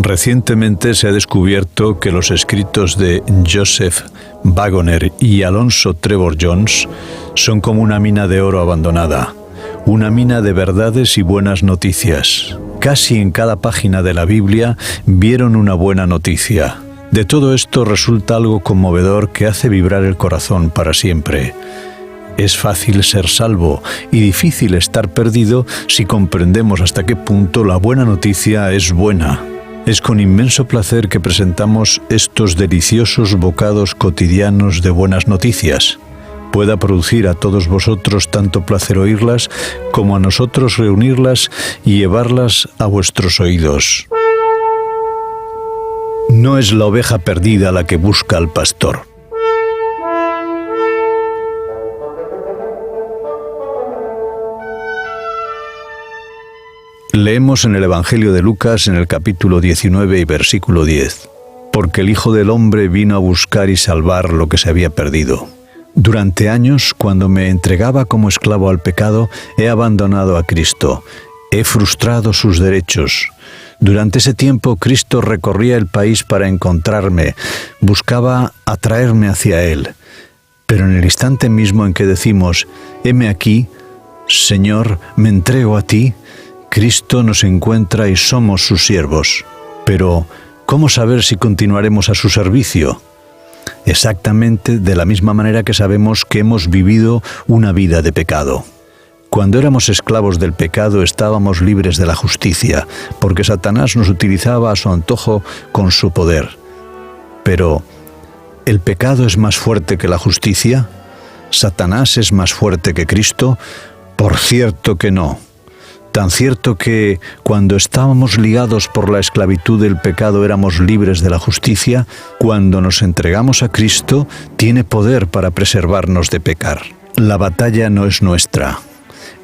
Recientemente se ha descubierto que los escritos de Joseph Waggoner y Alonzo Trevor Jones son como una mina de oro abandonada, una mina de verdades y buenas noticias. Casi en cada página de la Biblia vieron una buena noticia. De todo esto resulta algo conmovedor que hace vibrar el corazón para siempre. Es fácil ser salvo y difícil estar perdido si comprendemos hasta qué punto la buena noticia es buena. Es con inmenso placer que presentamos estos deliciosos bocados cotidianos de buenas noticias. Pueda producir a todos vosotros tanto placer oírlas como a nosotros reunirlas y llevarlas a vuestros oídos. No es la oveja perdida la que busca al pastor. Leemos en el Evangelio de Lucas en el capítulo 19 y versículo 10. Porque el Hijo del Hombre vino a buscar y salvar lo que se había perdido. Durante años, cuando me entregaba como esclavo al pecado, he abandonado a Cristo. He frustrado sus derechos. Durante ese tiempo, Cristo recorría el país para encontrarme, buscaba atraerme hacia Él. Pero en el instante mismo en que decimos, heme aquí, Señor, me entrego a ti, Cristo nos encuentra y somos sus siervos. Pero, ¿cómo saber si continuaremos a su servicio? Exactamente de la misma manera que sabemos que hemos vivido una vida de pecado. Cuando éramos esclavos del pecado estábamos libres de la justicia, porque Satanás nos utilizaba a su antojo con su poder. Pero, ¿el pecado es más fuerte que la justicia? ¿Satanás es más fuerte que Cristo? Por cierto que no. Tan cierto que, cuando estábamos ligados por la esclavitud del pecado, éramos libres de la justicia, cuando nos entregamos a Cristo, tiene poder para preservarnos de pecar. La batalla no es nuestra,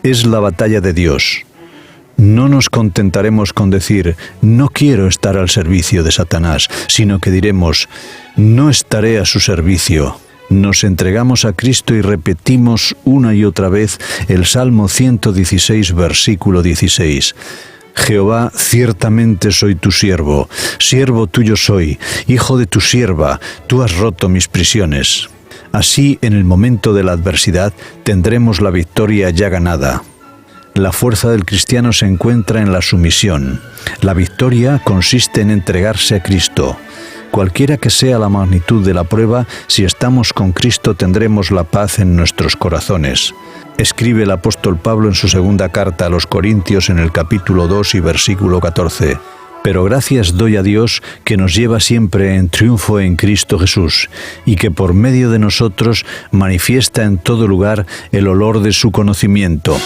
es la batalla de Dios. No nos contentaremos con decir, no quiero estar al servicio de Satanás, sino que diremos, no estaré a su servicio. Nos entregamos a Cristo y repetimos una y otra vez el Salmo 116, versículo 16. Jehová, ciertamente soy tu siervo, siervo tuyo soy, hijo de tu sierva, tú has roto mis prisiones. Así, en el momento de la adversidad, tendremos la victoria ya ganada. La fuerza del cristiano se encuentra en la sumisión. La victoria consiste en entregarse a Cristo. Cualquiera que sea la magnitud de la prueba, si estamos con Cristo tendremos la paz en nuestros corazones. Escribe el apóstol Pablo en su segunda carta a los Corintios en el capítulo 2 y versículo 14. Pero gracias doy a Dios que nos lleva siempre en triunfo en Cristo Jesús y que por medio de nosotros manifiesta en todo lugar el olor de su conocimiento.